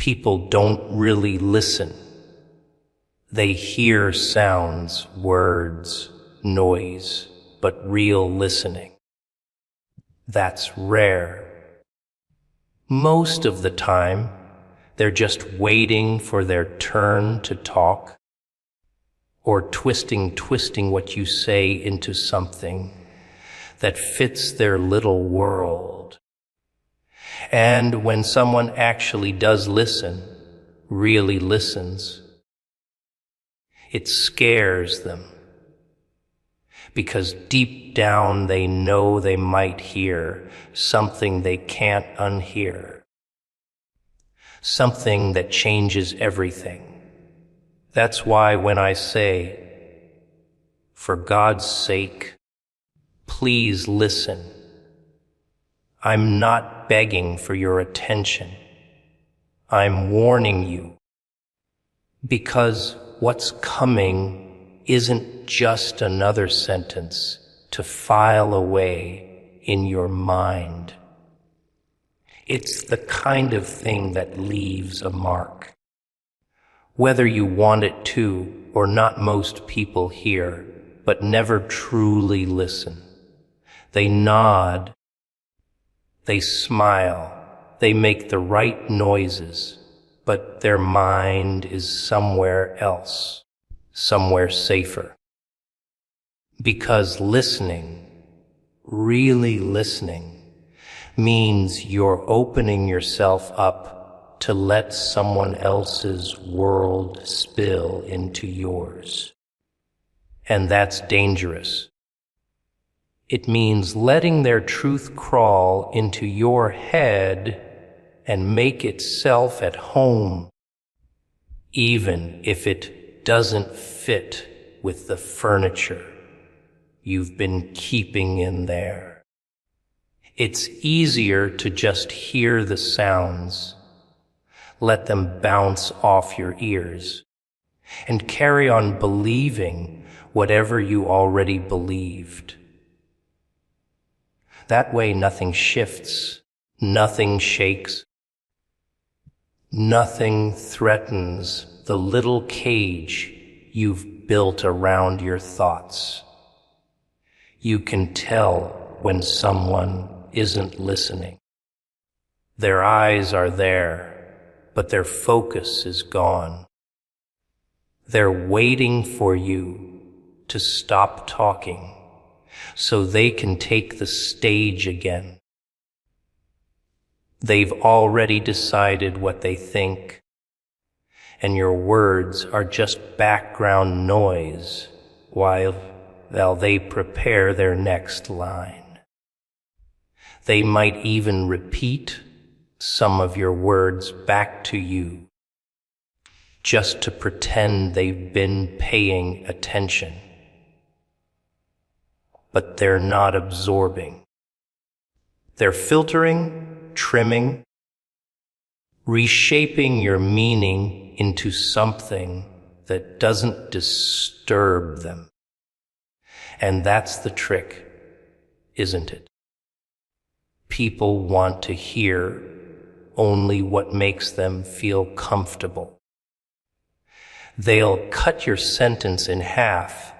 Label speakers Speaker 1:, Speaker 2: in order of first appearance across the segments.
Speaker 1: People don't really listen. They hear sounds, words, noise, but real listening, that's rare. Most of the time, they're just waiting for their turn to talk, or twisting what you say into something that fits their little world. And when someone actually does listen, really listens, it scares them, because deep down they know they might hear something they can't unhear, something that changes everything. That's why when I say, for God's sake, please listen, I'm not begging for your attention. I'm warning you, because what's coming isn't just another sentence to file away in your mind. It's the kind of thing that leaves a mark. Whether you want it to or not, most people hear, but never truly listen. They nod, they smile, they make the right noises, but their mind is somewhere else, somewhere safer. Because listening, really listening, means you're opening yourself up to let someone else's world spill into yours. And that's dangerous. It means letting their truth crawl into your head and make itself at home, even if it doesn't fit with the furniture you've been keeping in there. It's easier to just hear the sounds, let them bounce off your ears, and carry on believing whatever you already believed. That way nothing shifts, nothing shakes, nothing threatens the little cage you've built around your thoughts. You can tell when someone isn't listening. Their eyes are there, but their focus is gone. They're waiting for you to stop talking so they can take the stage again. They've already decided what they think, and your words are just background noise while they prepare their next line. They might even repeat some of your words back to you, just to pretend they've been paying attention. But they're not absorbing. They're filtering, trimming, reshaping your meaning into something that doesn't disturb them. And that's the trick, isn't it? People want to hear only what makes them feel comfortable. They'll cut your sentence in half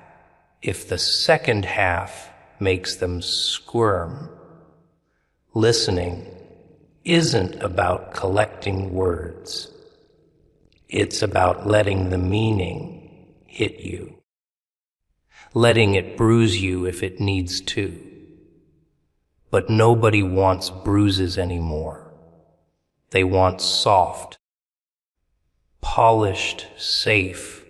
Speaker 1: if the second half makes them squirm. Listening isn't about collecting words. It's about letting the meaning hit you, letting it bruise you if it needs to. But nobody wants bruises anymore. They want soft, polished, safe.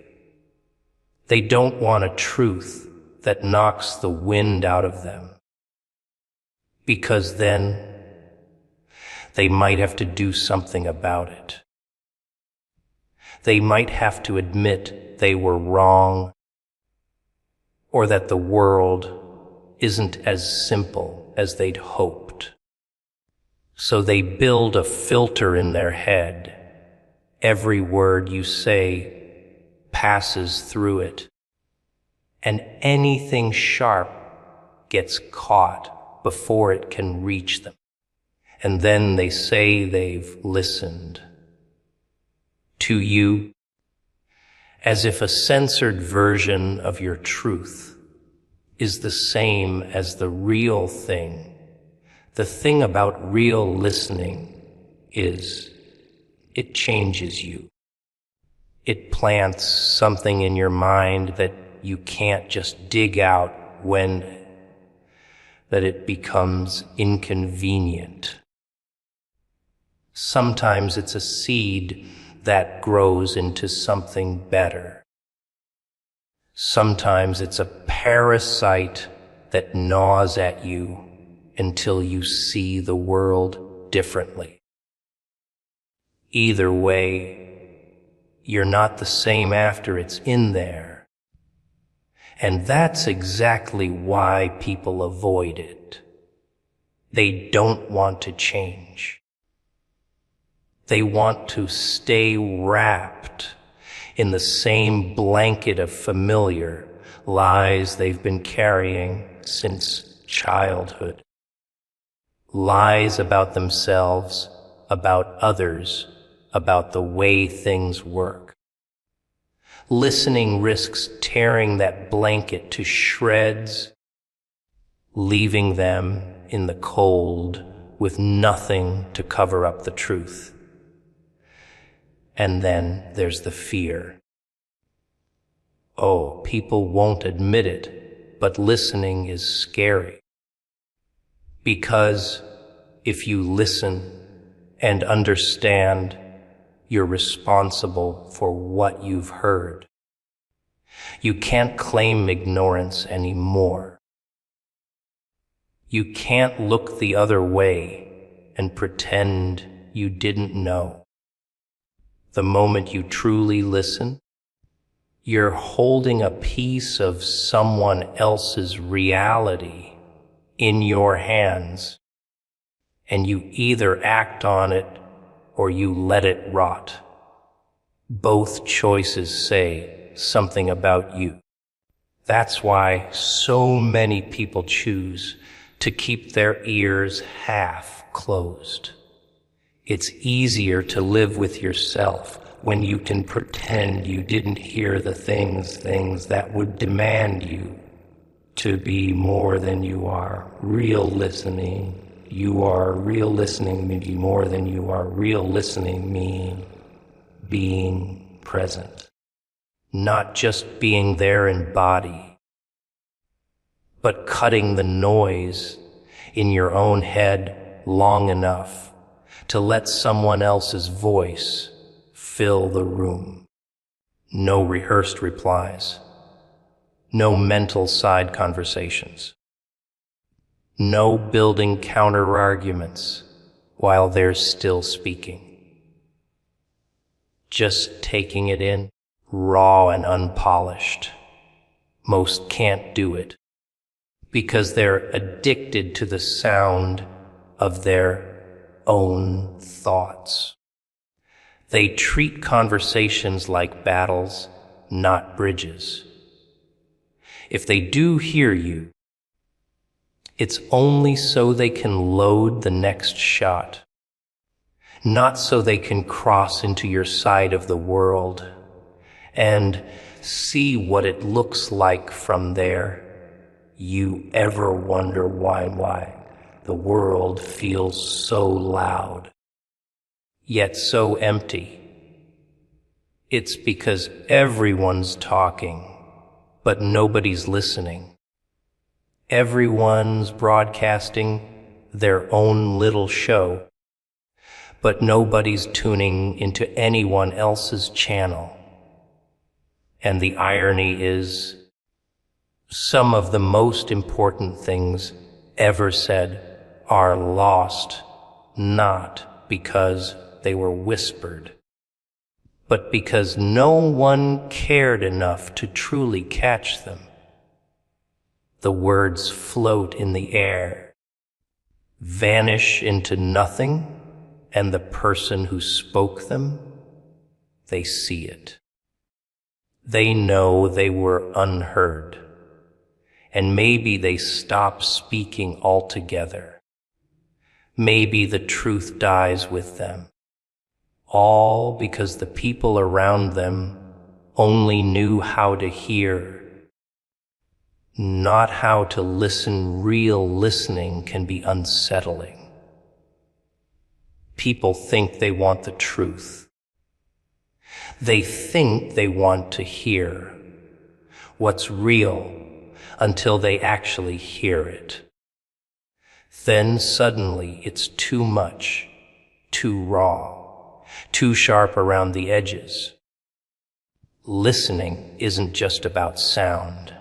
Speaker 1: They don't want a truth that knocks the wind out of them, because then they might have to do something about it. They might have to admit they were wrong, or that the world isn't as simple as they'd hoped. So they build a filter in their head. Every word you say passes through it, and anything sharp gets caught before it can reach them. And then they say they've listened, to you, as if a censored version of your truth is the same as the real thing. The thing about real listening is it changes you. It plants something in your mind that you can't just dig out that it becomes inconvenient. Sometimes it's a seed that grows into something better. Sometimes it's a parasite that gnaws at you until you see the world differently. Either way, you're not the same after it's in there. And that's exactly why people avoid it. They don't want to change. They want to stay wrapped in the same blanket of familiar lies they've been carrying since childhood. Lies about themselves, about others, about the way things work. Listening risks tearing that blanket to shreds, leaving them in the cold with nothing to cover up the truth. And then there's the fear. Oh, people won't admit it, but listening is scary. Because if you listen and understand, you're responsible for what you've heard. You can't claim ignorance anymore. You can't look the other way and pretend you didn't know. The moment you truly listen, you're holding a piece of someone else's reality in your hands, and you either act on it or you let it rot. Both choices say something about you. That's why so many people choose to keep their ears half closed. It's easier to live with yourself when you can pretend you didn't hear the things that would demand you to be more than you are. Real listening. You are real listening, maybe more than you are. Real listening mean being present. Not just being there in body, but cutting the noise in your own head long enough to let someone else's voice fill the room. No rehearsed replies. No mental side conversations. No building counter-arguments while they're still speaking. Just taking it in, raw and unpolished. Most can't do it because they're addicted to the sound of their own thoughts. They treat conversations like battles, not bridges. If they do hear you, it's only so they can load the next shot, not so they can cross into your side of the world and see what it looks like from there. You ever wonder why the world feels so loud, yet so empty? It's because everyone's talking, but nobody's listening. Everyone's broadcasting their own little show, but nobody's tuning into anyone else's channel. And the irony is, some of the most important things ever said are lost, not because they were whispered, but because no one cared enough to truly catch them. The words float in the air, vanish into nothing, and the person who spoke them, they see it. They know they were unheard, and maybe they stop speaking altogether. Maybe the truth dies with them. all because the people around them only knew how to hear, not how to listen. Real listening can be unsettling. People think they want the truth. They think they want to hear what's real until they actually hear it. Then suddenly it's too much, too raw, too sharp around the edges. Listening isn't just about sound.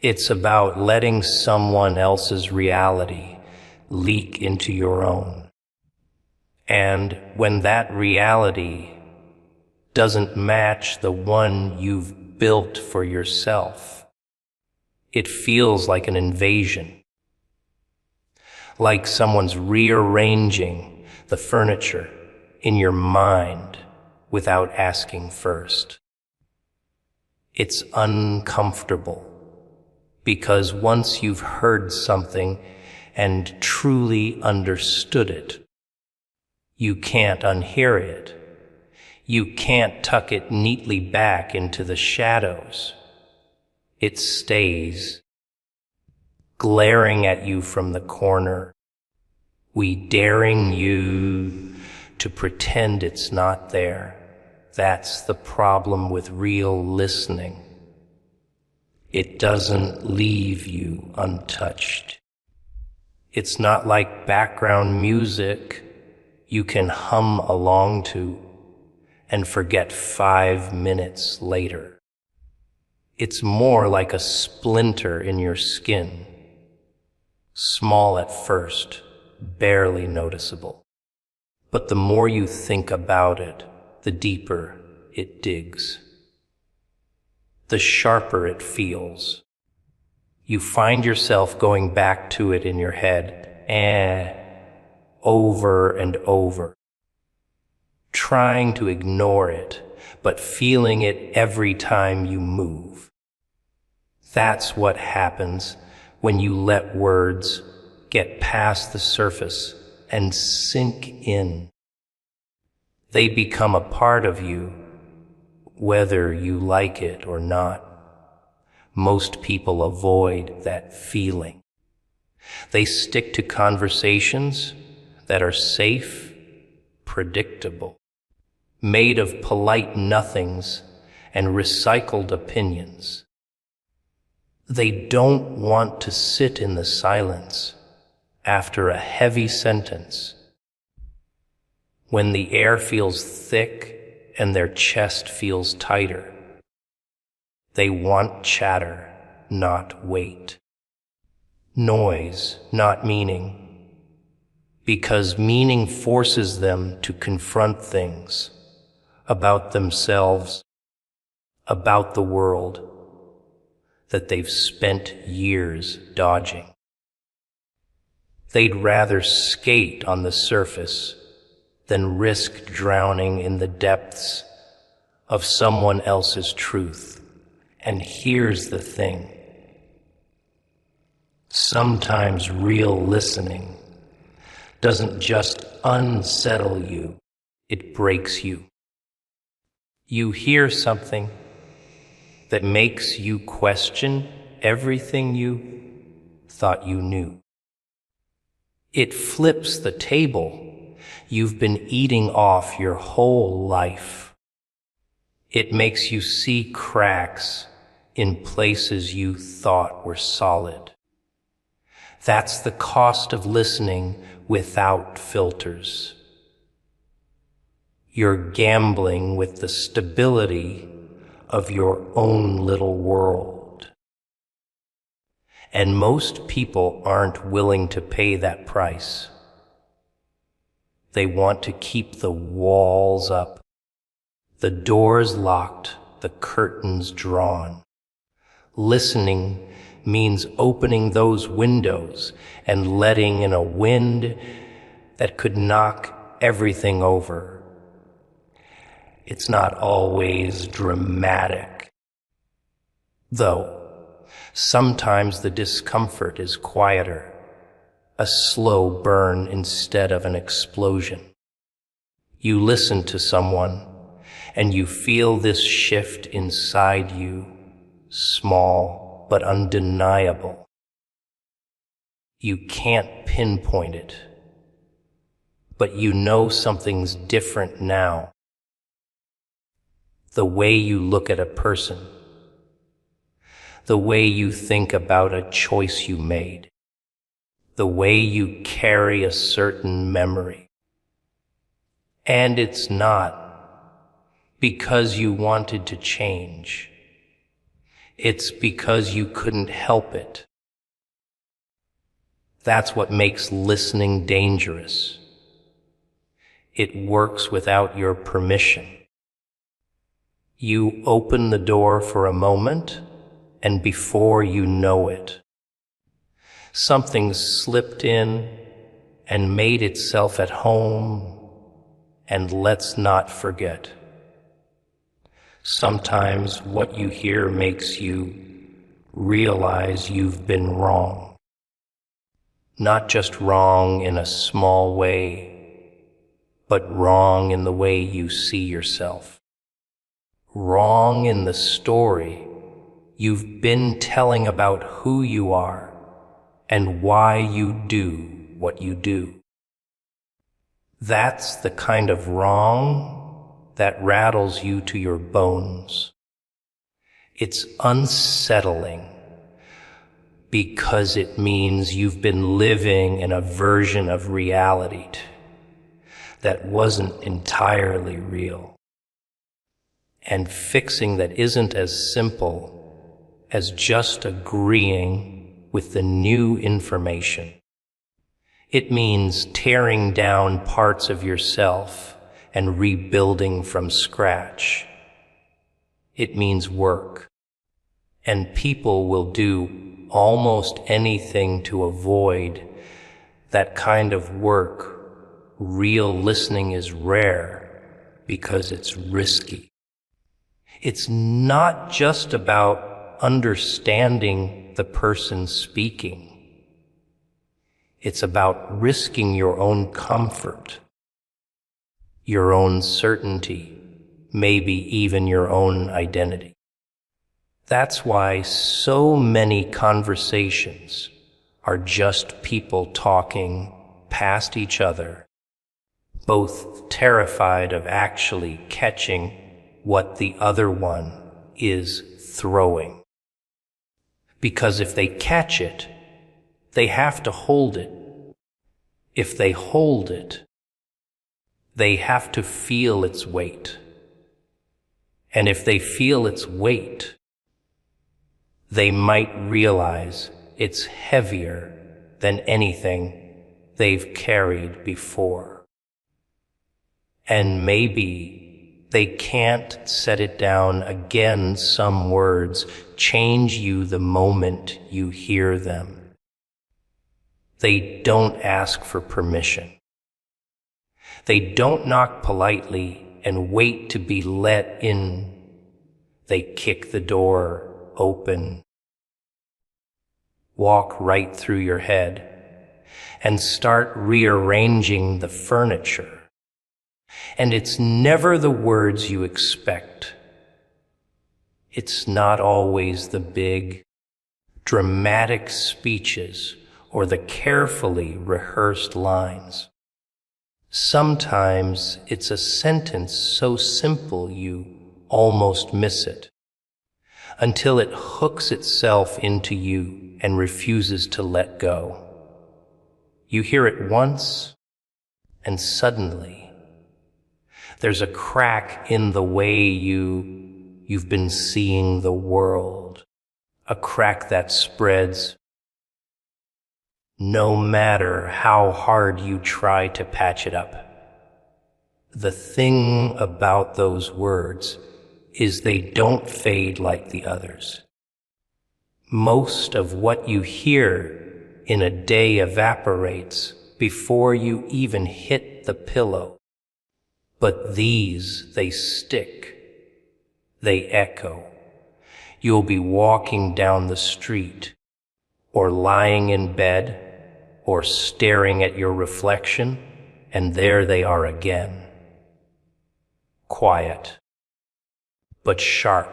Speaker 1: It's about letting someone else's reality leak into your own. And when that reality doesn't match the one you've built for yourself, it feels like an invasion, like someone's rearranging the furniture in your mind without asking first. It's uncomfortable because once you've heard something and truly understood it, you can't unhear it. You can't tuck it neatly back into the shadows. It stays, glaring at you from the corner, daring you to pretend it's not there. That's the problem with real listening. It doesn't leave you untouched. It's not like background music you can hum along to and forget 5 minutes later. It's more like a splinter in your skin, small at first, barely noticeable. But the more you think about it, the deeper it digs, the sharper it feels. You find yourself going back to it in your head, over and over, trying to ignore it, but feeling it every time you move. That's what happens when you let words get past the surface and sink in. They become a part of you, whether you like it or not. Most people avoid that feeling. They stick to conversations that are safe, predictable, made of polite nothings and recycled opinions. They don't want to sit in the silence after a heavy sentence, when the air feels thick and their chest feels tighter. They want chatter, not weight. Noise, not meaning, because meaning forces them to confront things about themselves, about the world, that they've spent years dodging. They'd rather skate on the surface than risk drowning in the depths of someone else's truth. And here's the thing. Sometimes real listening doesn't just unsettle you, it breaks you. You hear something that makes you question everything you thought you knew. It flips the table you've been eating off your whole life. It makes you see cracks in places you thought were solid. That's the cost of listening without filters. You're gambling with the stability of your own little world. And most people aren't willing to pay that price. They want to keep the walls up, the doors locked, the curtains drawn. Listening means opening those windows and letting in a wind that could knock everything over. It's not always dramatic, though sometimes the discomfort is quieter, a slow burn instead of an explosion. You listen to someone, and you feel this shift inside you, small but undeniable. You can't pinpoint it, but you know something's different now. The way you look at a person, the way you think about a choice you made, the way you carry a certain memory. And it's not because you wanted to change. It's because you couldn't help it. That's what makes listening dangerous. It works without your permission. You open the door for a moment, and before you know it, something's slipped in and made itself at home. And let's not forget, sometimes what you hear makes you realize you've been wrong. Not just wrong in a small way, but wrong in the way you see yourself. Wrong in the story you've been telling about who you are and why you do what you do. That's the kind of wrong that rattles you to your bones. It's unsettling because it means you've been living in a version of reality that wasn't entirely real. And fixing that isn't as simple as just agreeing with the new information. It means tearing down parts of yourself and rebuilding from scratch. It means work. And people will do almost anything to avoid that kind of work. Real listening is rare because it's risky. It's not just about understanding the person speaking. It's about risking your own comfort, your own certainty, maybe even your own identity. That's why so many conversations are just people talking past each other, both terrified of actually catching what the other one is throwing. Because if they catch it, they have to hold it. If they hold it, they have to feel its weight. And if they feel its weight, they might realize it's heavier than anything they've carried before. And maybe they can't set it down again. Some words change you the moment you hear them. They don't ask for permission. They don't knock politely and wait to be let in. They kick the door open, walk right through your head, and start rearranging the furniture. And it's never the words you expect. It's not always the big, dramatic speeches or the carefully rehearsed lines. Sometimes it's a sentence so simple you almost miss it, until it hooks itself into you and refuses to let go. You hear it once, and suddenly there's a crack in the way you've been seeing the world, a crack that spreads no matter how hard you try to patch it up. The thing about those words is they don't fade like the others. Most of what you hear in a day evaporates before you even hit the pillow. But these, they stick. They echo. You'll be walking down the street, or lying in bed, or staring at your reflection, and there they are again. quiet, but sharp.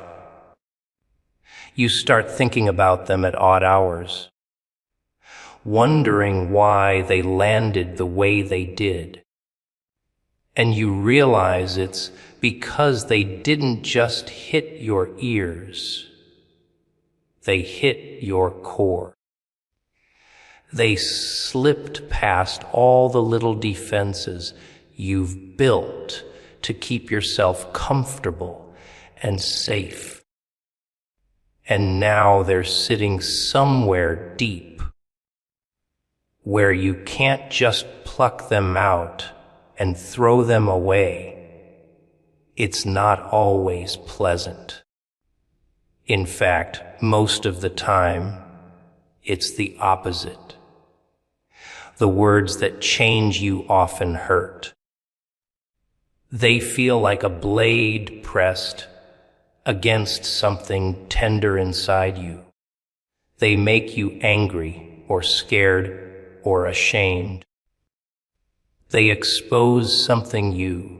Speaker 1: You start thinking about them at odd hours, wondering why they landed the way they did. And you realize it's because they didn't just hit your ears, they hit your core. They slipped past all the little defenses you've built to keep yourself comfortable and safe. And now they're sitting somewhere deep where you can't just pluck them out and throw them away. It's not always pleasant. In fact, most of the time, it's the opposite. The words that change you often hurt. They feel like a blade pressed against something tender inside you. They make you angry or scared or ashamed. They expose something you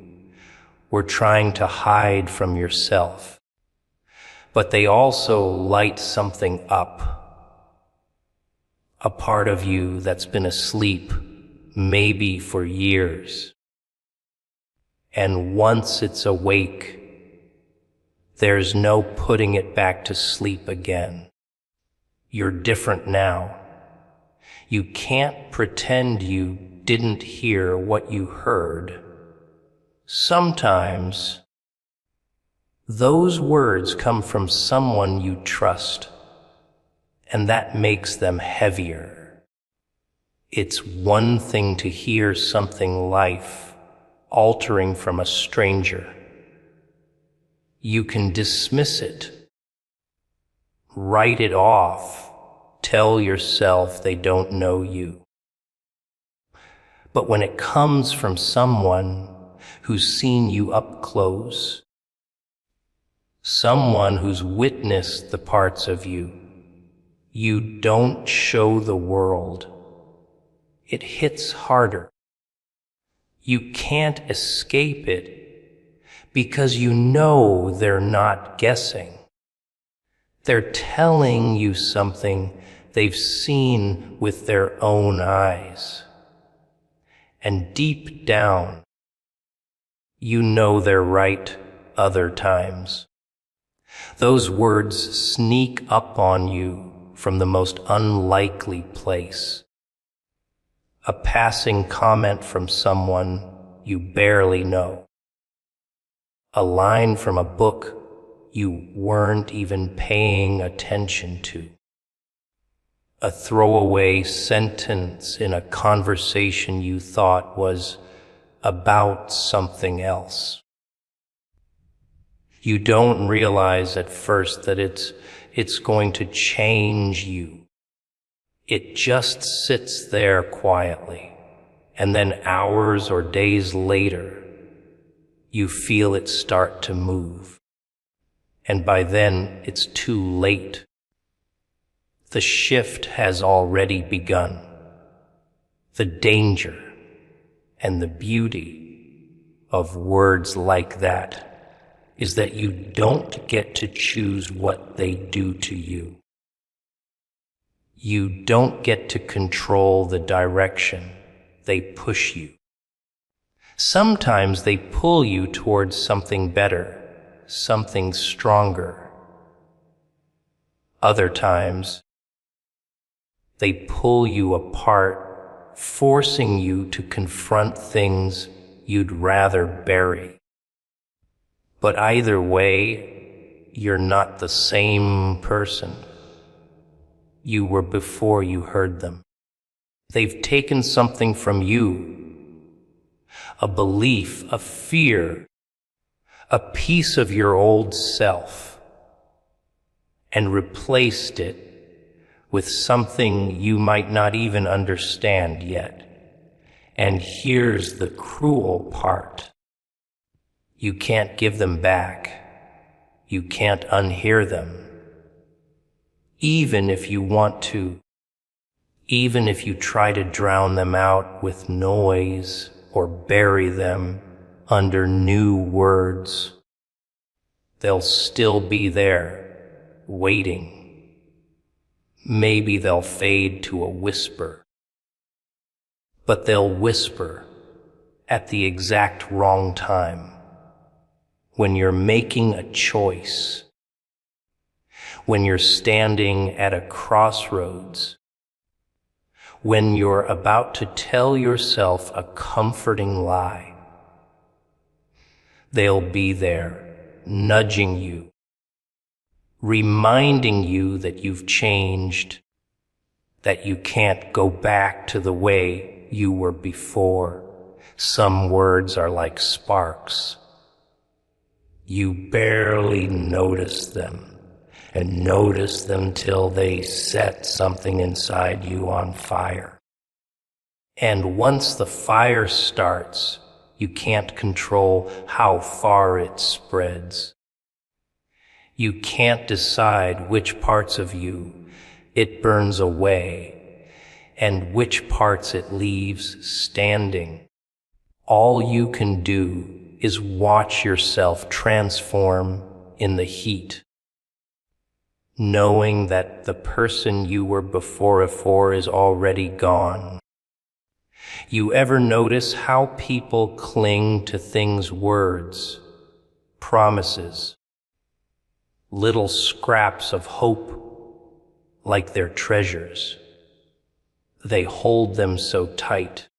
Speaker 1: were trying to hide from yourself. But they also light something up. A part of you that's been asleep, maybe for years. And once it's awake, there's no putting it back to sleep again. You're different now. You can't pretend you didn't hear what you heard. Sometimes, those words come from someone you trust, and that makes them heavier. It's one thing to hear something life-altering from a stranger. You can dismiss it, write it off, tell yourself they don't know you. But when it comes from someone who's seen you up close, someone who's witnessed the parts of you you don't show the world, it hits harder. You can't escape it because you know they're not guessing. They're telling you something they've seen with their own eyes. And deep down, you know they're right other times. Those words sneak up on you from the most unlikely place. A passing comment from someone you barely know. A line from a book you weren't even paying attention to. A throwaway sentence in a conversation you thought was about something else. You don't realize at first that it's going to change you. It just sits there quietly, and then hours or days later, you feel it start to move. And by then, it's too late. The shift has already begun. The danger and the beauty of words like that is that you don't get to choose what they do to you. You don't get to control the direction they push you. Sometimes they pull you towards something better, something stronger. Other times, they pull you apart, forcing you to confront things you'd rather bury. But either way, you're not the same person you were before you heard them. They've taken something from you, a belief, a fear, a piece of your old self, and replaced it with something you might not even understand yet. And here's the cruel part. You can't give them back. You can't unhear them. Even if you want to, even if you try to drown them out with noise or bury them under new words. They'll still be there, waiting. Maybe they'll fade to a whisper, but they'll whisper at the exact wrong time, when you're making a choice, when you're standing at a crossroads, when you're about to tell yourself a comforting lie. They'll be there, nudging you, reminding you that you've changed, that you can't go back to the way you were before. Some words are like sparks. You barely notice them, and notice them till they set something inside you on fire. And once the fire starts, you can't control how far it spreads. You can't decide which parts of you it burns away and which parts it leaves standing. All you can do is watch yourself transform in the heat, knowing that the person you were before is already gone. You ever notice how people cling to things, words, promises, little scraps of hope, like they're treasures? They hold them so tight,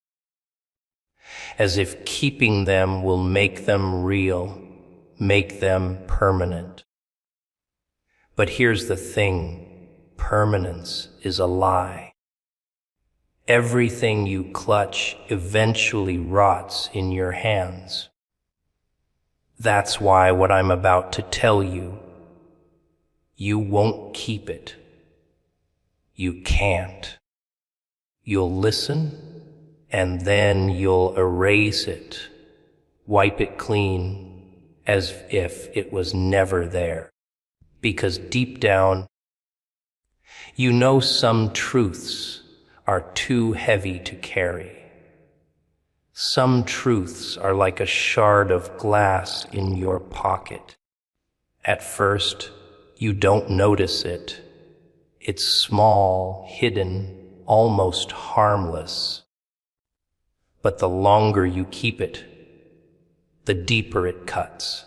Speaker 1: as if keeping them will make them real, make them permanent. But here's the thing, permanence is a lie. Everything you clutch eventually rots in your hands. That's why what I'm about to tell you, you won't keep it. You can't. You'll listen, and then you'll erase it, wipe it clean, as if it was never there. Because deep down, you know some truths are too heavy to carry. Some truths are like a shard of glass in your pocket. At first, you don't notice it. It's small, hidden, almost harmless. But the longer you keep it, the deeper it cuts.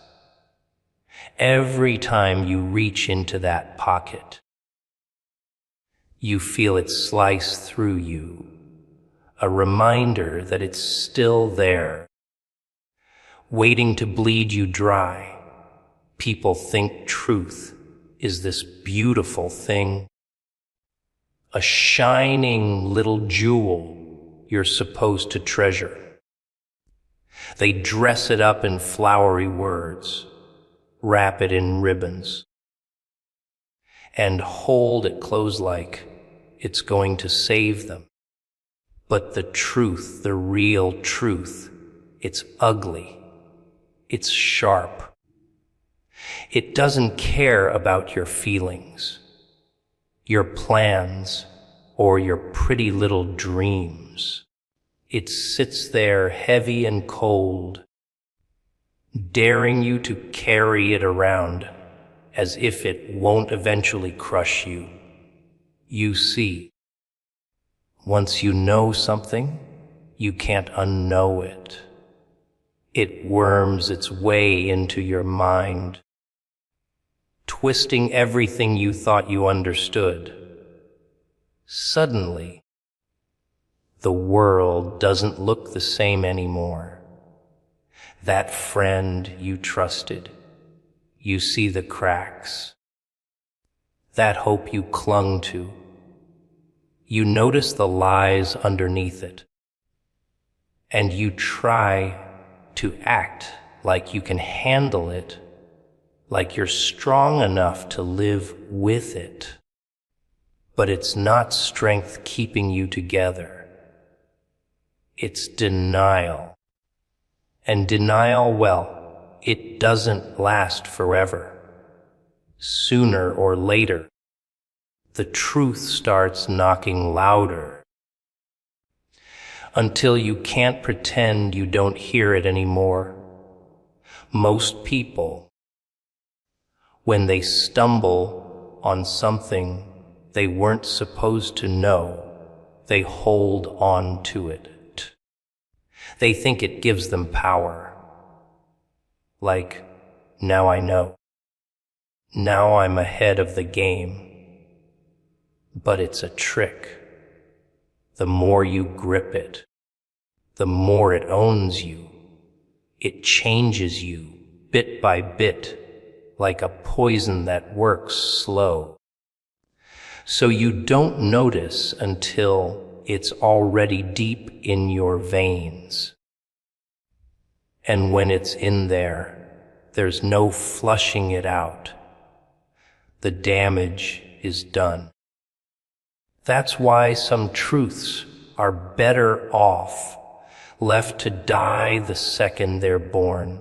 Speaker 1: Every time you reach into that pocket, you feel it slice through you, a reminder that it's still there, waiting to bleed you dry. People think truth is this beautiful thing, a shining little jewel you're supposed to treasure. They dress it up in flowery words, wrap it in ribbons, and hold it close like it's going to save them. But the truth, the real truth, it's ugly, it's sharp. It doesn't care about your feelings, your plans, or your pretty little dreams. It sits there heavy and cold, daring you to carry it around as if it won't eventually crush you. You see, once you know something, you can't unknow it. It worms its way into your mind, twisting everything you thought you understood. Suddenly, the world doesn't look the same anymore. That friend you trusted, you see the cracks. That hope you clung to, you notice the lies underneath it. And you try to act like you can handle it, like you're strong enough to live with it. But it's not strength keeping you together. It's denial. And denial, well, it doesn't last forever. Sooner or later, the truth starts knocking louder, until you can't pretend you don't hear it anymore. Most people, when they stumble on something they weren't supposed to know, they hold on to it. They think it gives them power. Like, now I know. Now I'm ahead of the game. But it's a trick. The more you grip it, the more it owns you. It changes you bit by bit, like a poison that works slow. So you don't notice until it's already deep in your veins. And when it's in there, there's no flushing it out. The damage is done. That's why some truths are better off left to die the second they're born.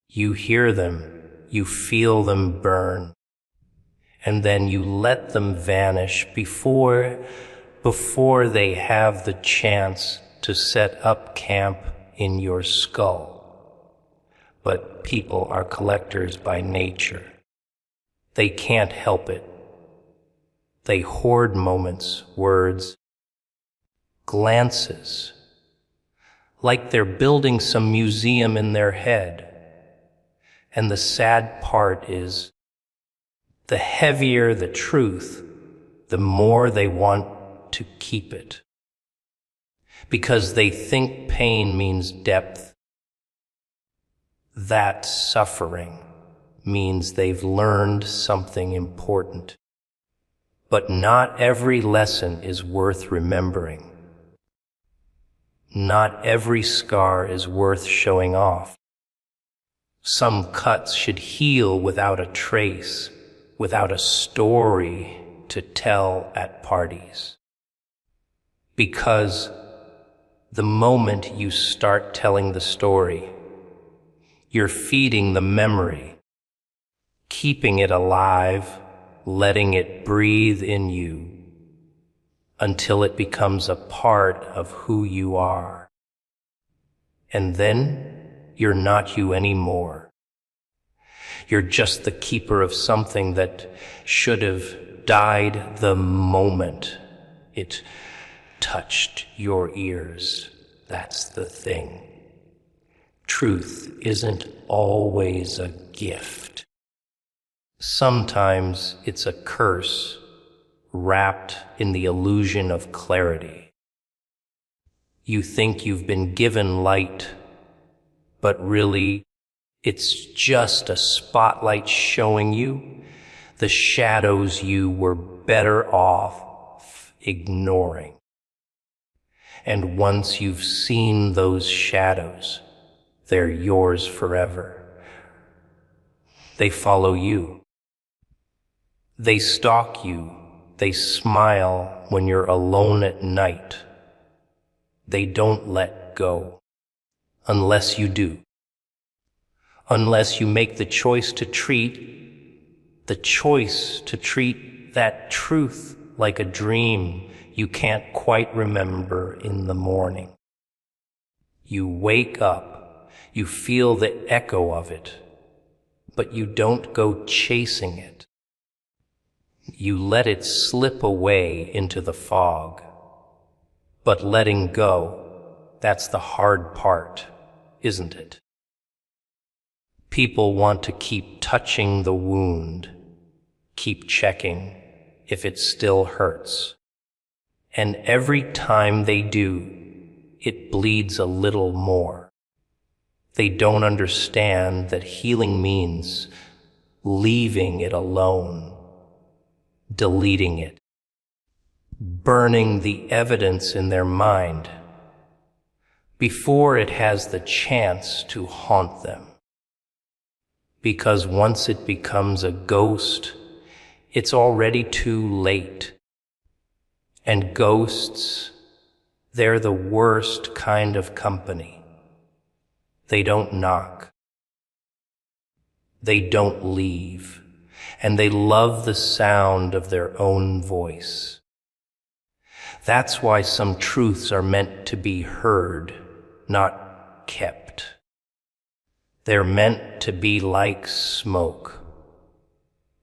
Speaker 1: You hear them, you feel them burn, and then you let them vanish before they have the chance to set up camp in your skull. But people are collectors by nature. They can't help it. They hoard moments, words, glances, like they're building some museum in their head. And the sad part is, the heavier the truth, the more they want to keep it. Because they think pain means depth. That suffering means they've learned something important. But not every lesson is worth remembering. Not every scar is worth showing off. Some cuts should heal without a trace, without a story to tell at parties. Because the moment you start telling the story, you're feeding the memory, keeping it alive, letting it breathe in you until it becomes a part of who you are. And then you're not you anymore. You're just the keeper of something that should have died the moment it touched your ears. That's the thing. Truth isn't always a gift. Sometimes it's a curse wrapped in the illusion of clarity. You think you've been given light, but really, it's just a spotlight showing you the shadows you were better off ignoring. And once you've seen those shadows, they're yours forever. They follow you. They stalk you. They smile when you're alone at night. They don't let go. Unless you do. Unless you make the choice to treat that truth like a dream you can't quite remember in the morning. You wake up, you feel the echo of it, but you don't go chasing it. You let it slip away into the fog. But letting go, that's the hard part, isn't it? People want to keep touching the wound, keep checking if it still hurts. And every time they do, it bleeds a little more. They don't understand that healing means leaving it alone, deleting it, burning the evidence in their mind before it has the chance to haunt them. Because once it becomes a ghost, it's already too late. And ghosts, they're the worst kind of company. They don't knock. They don't leave. And they love the sound of their own voice. That's why some truths are meant to be heard, not kept. They're meant to be like smoke.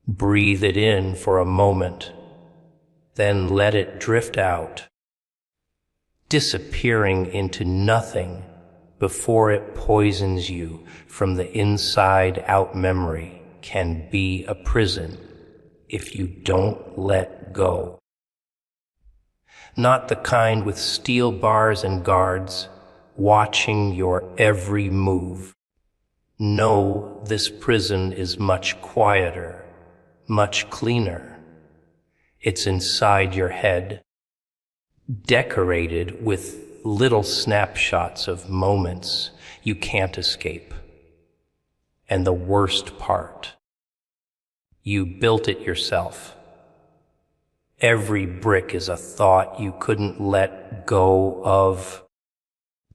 Speaker 1: Breathe it in for a moment, then let it drift out, disappearing into nothing before it poisons you from the inside out. Memory can be a prison if you don't let go. Not the kind with steel bars and guards watching your every move. No, this prison is much quieter, much cleaner. It's inside your head, decorated with little snapshots of moments you can't escape. And the worst part, you built it yourself. Every brick is a thought you couldn't let go of.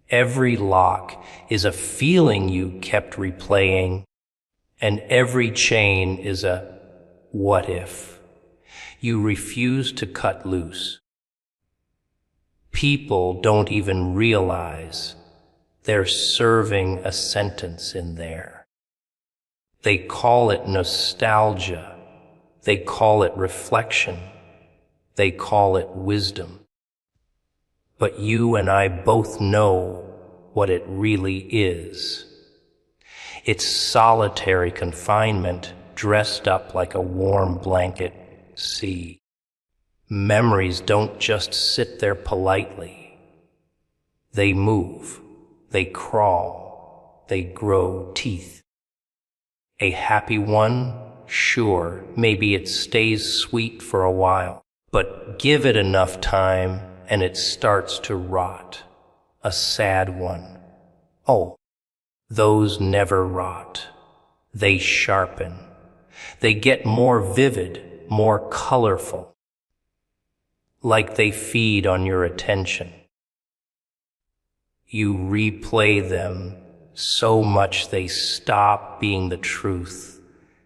Speaker 1: Every lock is a feeling you kept replaying, and every chain is a what if you refuse to cut loose. People don't even realize they're serving a sentence in there. They call it nostalgia. They call it reflection. They call it wisdom. But you and I both know what it really is. It's solitary confinement dressed up like a warm blanket. See, memories don't just sit there politely. They move, they crawl, they grow teeth. A happy one, sure, maybe it stays sweet for a while, but give it enough time and it starts to rot. A sad one, oh, those never rot. They sharpen. They get more vivid, more colorful, like they feed on your attention. You replay them so much they stop being the truth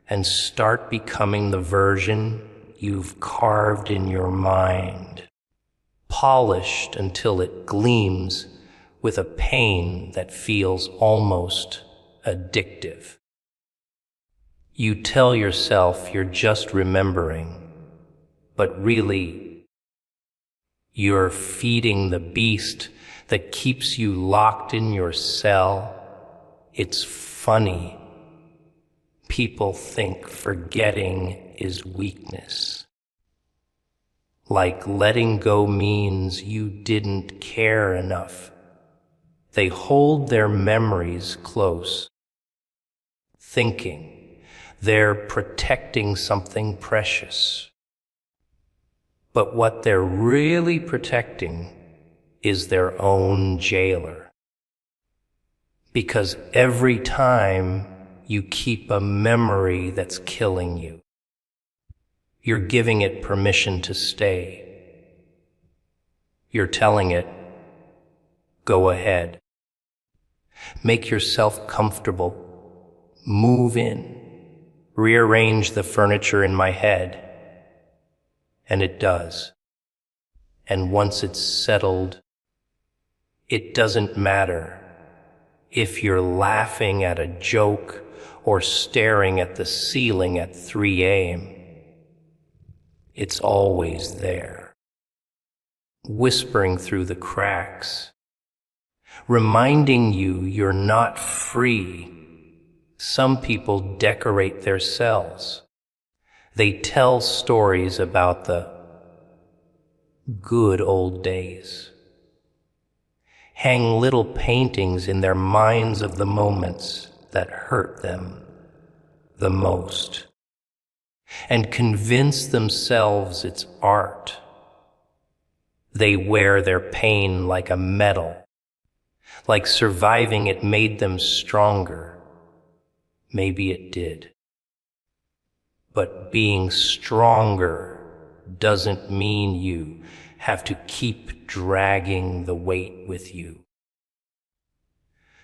Speaker 1: and start becoming the version you've carved in your mind, polished until it gleams with a pain that feels almost addictive. You tell yourself you're just remembering, but really, you're feeding the beast that keeps you locked in your cell. It's funny. People think forgetting is weakness. Like letting go means you didn't care enough. They hold their memories close, thinking they're protecting something precious. But what they're really protecting is their own jailer. Because every time you keep a memory that's killing you, you're giving it permission to stay. You're telling it, go ahead. Make yourself comfortable. Move in. Rearrange the furniture in my head. And it does. And once it's settled, it doesn't matter if you're laughing at a joke or staring at the ceiling at 3 a.m. It's always there, whispering through the cracks, reminding you you're not free. Some people decorate their cells. They tell stories about the good old days. Hang little paintings in their minds of the moments that hurt them the most, and convince themselves it's art. They wear their pain like a medal, like surviving it made them stronger. Maybe it did. But being stronger doesn't mean you have to keep dragging the weight with you.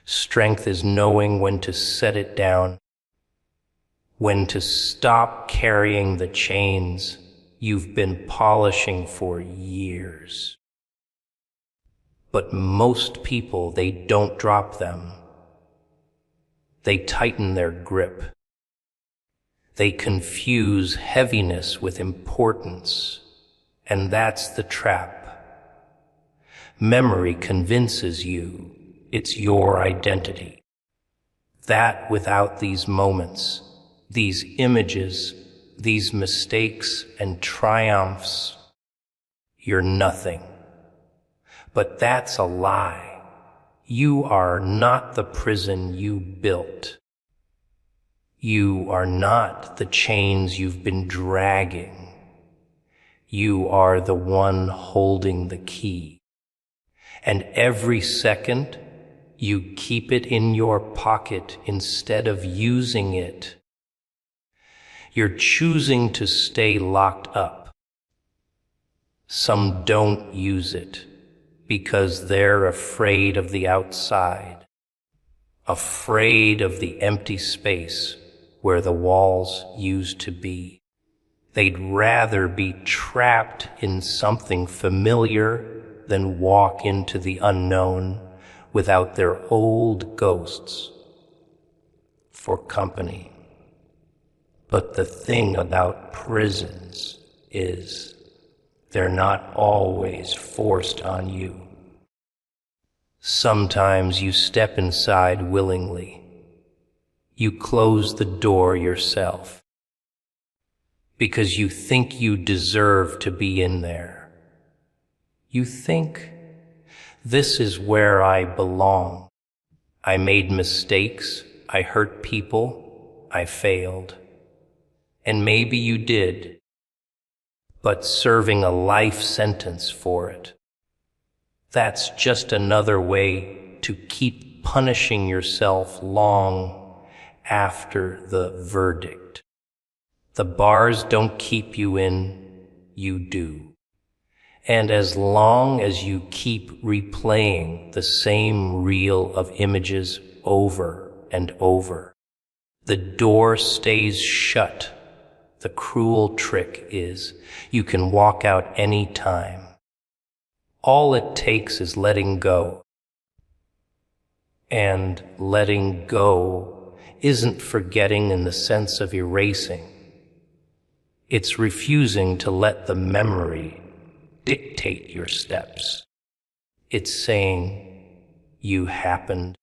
Speaker 1: Strength is knowing when to set it down, when to stop carrying the chains you've been polishing for years. But most people, they don't drop them. They tighten their grip. They confuse heaviness with importance, and that's the trap. Memory convinces you it's your identity. That without these moments, these images, these mistakes and triumphs, you're nothing. But that's a lie. You are not the prison you built. You are not the chains you've been dragging. You are the one holding the key. And every second, you keep it in your pocket instead of using it. You're choosing to stay locked up. Some don't use it because they're afraid of the outside, afraid of the empty space where the walls used to be. They'd rather be trapped in something familiar than walk into the unknown without their old ghosts for company. But the thing about prisons is they're not always forced on you. Sometimes you step inside willingly. You close the door yourself because you think you deserve to be in there. You think, this is where I belong. I made mistakes, I hurt people, I failed. And maybe you did, but serving a life sentence for it. That's just another way to keep punishing yourself long after the verdict. The bars don't keep you in, you do. And as long as you keep replaying the same reel of images over and over, the door stays shut. The cruel trick is you can walk out any time. All it takes is letting go. And letting go isn't forgetting in the sense of erasing. It's refusing to let the memory dictate your steps. It's saying, you happened,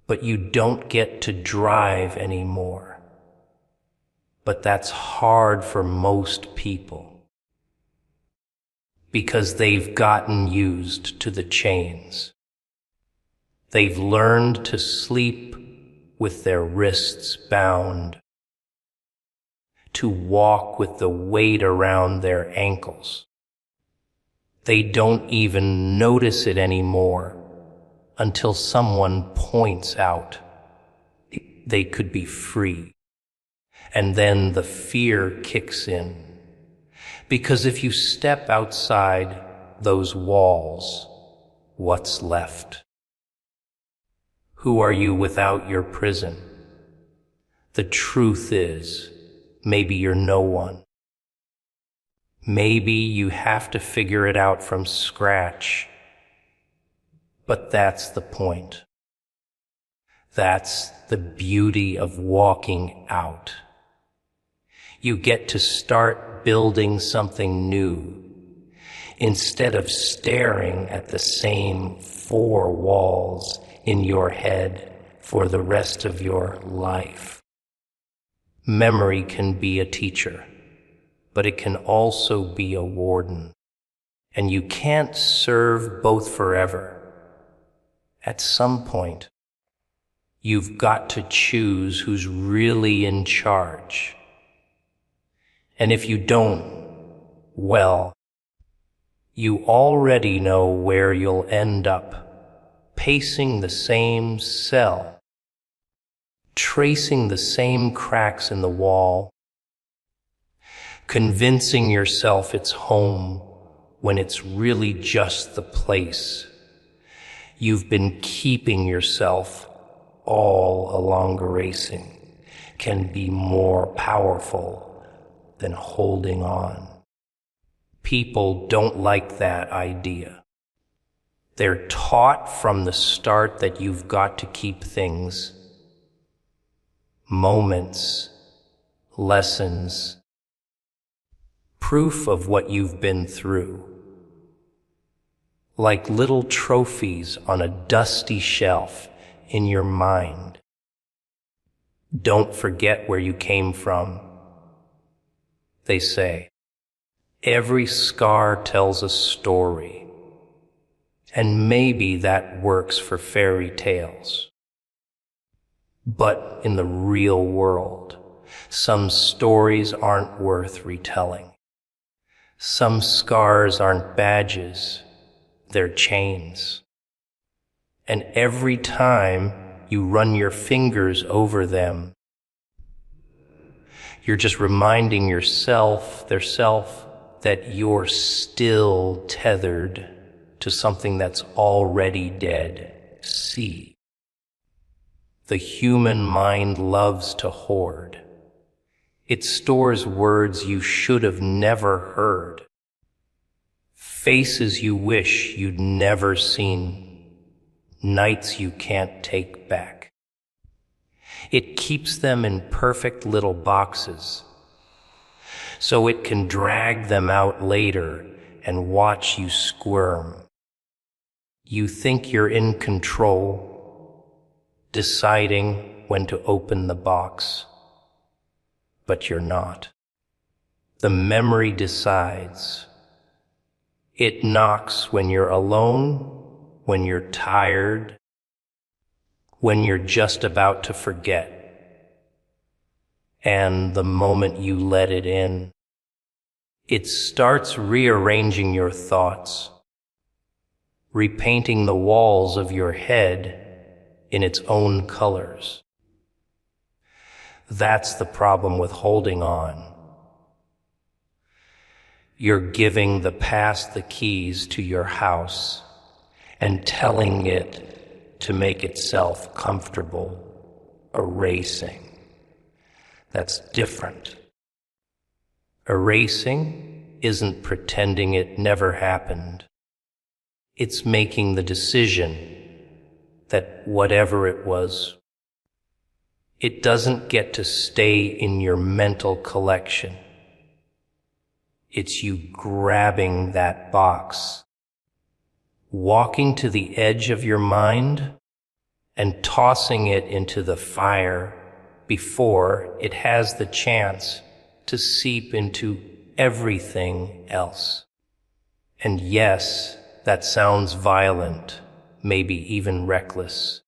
Speaker 1: but you don't get to drive anymore. But that's hard for most people because they've gotten used to the chains. They've learned to sleep with their wrists bound, to walk with the weight around their ankles. They don't even notice it anymore until someone points out they could be free. And then the fear kicks in. Because if you step outside those walls, what's left? Who are you without your prison? The truth is, maybe you're no one. Maybe you have to figure it out from scratch. But that's the point. That's the beauty of walking out. You get to start building something new instead of staring at the same four walls in your head for the rest of your life. Memory can be a teacher, but it can also be a warden. And you can't serve both forever. At some point, you've got to choose who's really in charge. And if you don't, well, you already know where you'll end up, pacing the same cell, tracing the same cracks in the wall, convincing yourself it's home when it's really just the place you've been keeping yourself all along. Erasing can be more powerful than holding on. People don't like that idea. They're taught from the start that you've got to keep things moments, lessons, proof of what you've been through, like little trophies on a dusty shelf in your mind. Don't forget where you came from. They say, every scar tells a story, and maybe that works for fairy tales. But in the real world, some stories aren't worth retelling. Some scars aren't badges, they're chains. And every time you run your fingers over them, you're just reminding yourself, that you're still tethered to something that's already dead. See, the human mind loves to hoard. It stores words you should have never heard, faces you wish you'd never seen, nights you can't take back. It keeps them in perfect little boxes, so it can drag them out later and watch you squirm. You think you're in control, deciding when to open the box, but you're not. The memory decides. It knocks when you're alone, when you're tired, when you're just about to forget. And the moment you let it in, it starts rearranging your thoughts, repainting the walls of your head in its own colors. That's the problem with holding on. You're giving the past the keys to your house and telling it to make itself comfortable, erasing. That's different. Erasing isn't pretending it never happened. It's making the decision that whatever it was, it doesn't get to stay in your mental collection. It's you grabbing that box, walking to the edge of your mind and tossing it into the fire before it has the chance to seep into everything else. And yes, that sounds violent, maybe even reckless.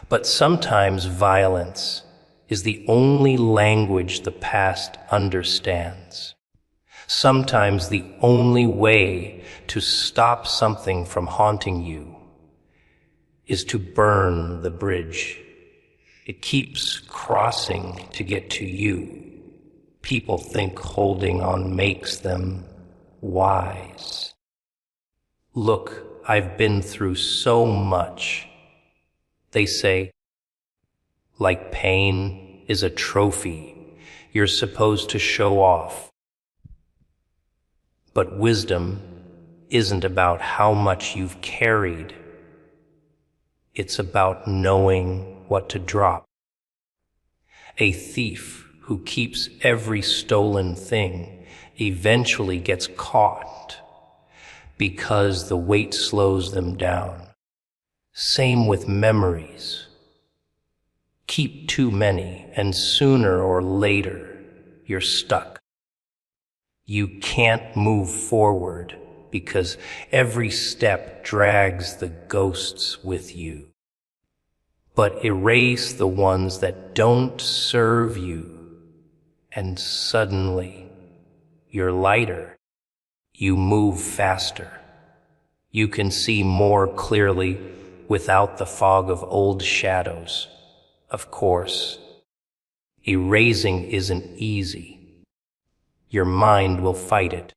Speaker 1: But sometimes violence is the only language the past understands. Sometimes the only way to stop something from haunting you is to burn the bridge. It keeps crossing to get to you. People think holding on makes them wise. Look, I've been through so much. They say, like pain is a trophy you're supposed to show off. But wisdom isn't about how much you've carried. It's about knowing what to drop. A thief who keeps every stolen thing eventually gets caught because the weight slows them down. Same with memories. Keep too many, and sooner or later, you're stuck. You can't move forward because every step drags the ghosts with you. But erase the ones that don't serve you, and suddenly you're lighter. You move faster. You can see more clearly without the fog of old shadows. Of course, erasing isn't easy. Your mind will fight it.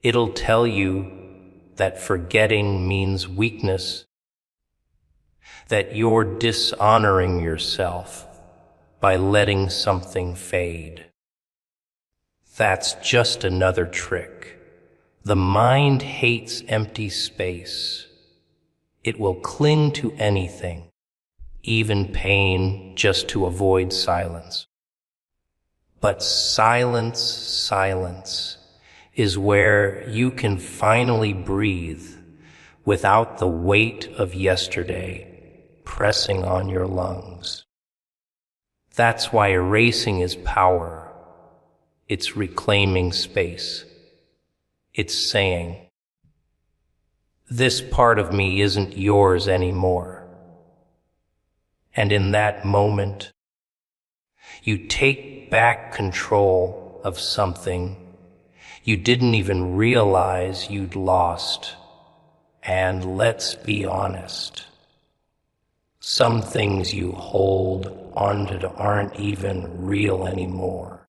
Speaker 1: It'll tell you that forgetting means weakness, that you're dishonoring yourself by letting something fade. That's just another trick. The mind hates empty space. It will cling to anything, even pain, just to avoid silence. But silence is where you can finally breathe without the weight of yesterday pressing on your lungs. That's why erasing is power. It's reclaiming space. It's saying, this part of me isn't yours anymore. And in that moment, you take back control of something you didn't even realize you'd lost. And let's be honest, some things you hold onto aren't even real anymore.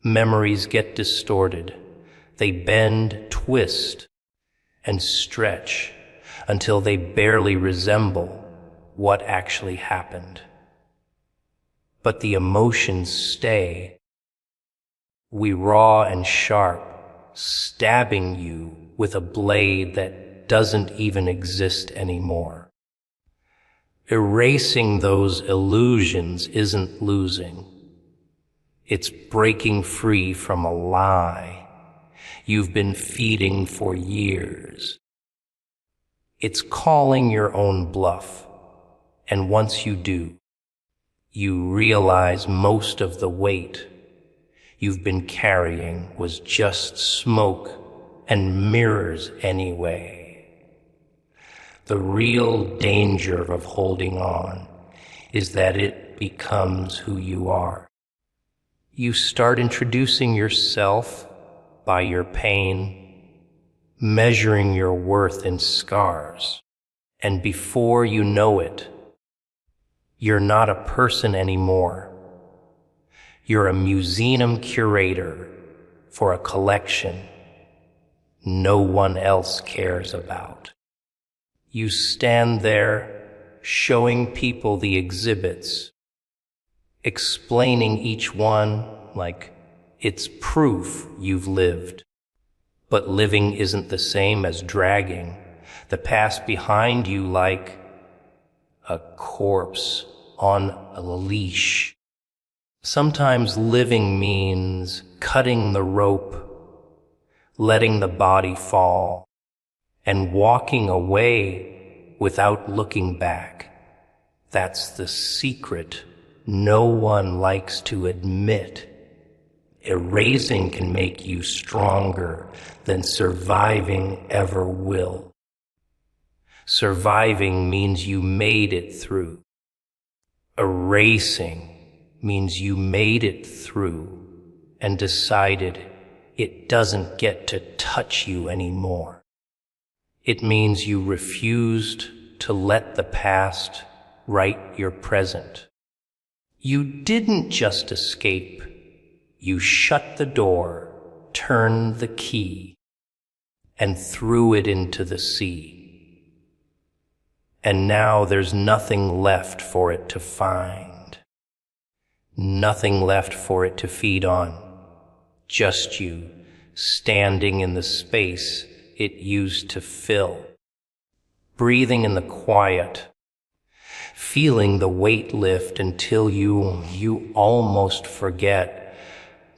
Speaker 1: Memories get distorted. They bend, twist, and stretch until they barely resemble what actually happened. But the emotions stay. We raw and sharp, stabbing you with a blade that doesn't even exist anymore. Erasing those illusions isn't losing. It's breaking free from a lie you've been feeding for years. It's calling your own bluff, and once you do, you realize most of the weight you've been carrying was just smoke and mirrors anyway. The real danger of holding on is that it becomes who you are. You start introducing yourself by your pain, measuring your worth in scars, and before you know it, you're not a person anymore. You're a museum curator for a collection no one else cares about. You stand there showing people the exhibits, explaining each one like it's proof you've lived. But living isn't the same as dragging the past behind you like a corpse on a leash. Sometimes living means cutting the rope, letting the body fall, and walking away without looking back. That's the secret no one likes to admit. Erasing can make you stronger than surviving ever will. Surviving means you made it through. Erasing means you made it through and decided it doesn't get to touch you anymore. It means you refused to let the past write your present. You didn't just escape. You shut the door, turned the key, and threw it into the sea. And now there's nothing left for it to find. Nothing left for it to feed on. Just you, standing in the space it used to fill. Breathing in the quiet. Feeling the weight lift until you almost forget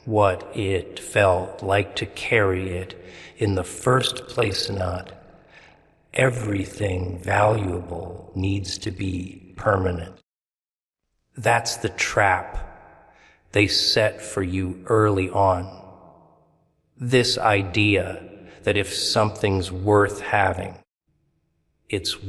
Speaker 1: what it felt like to carry it in the first place. Not everything valuable needs to be permanent. That's the trap they set for you early on. This idea that if something's worth having, it's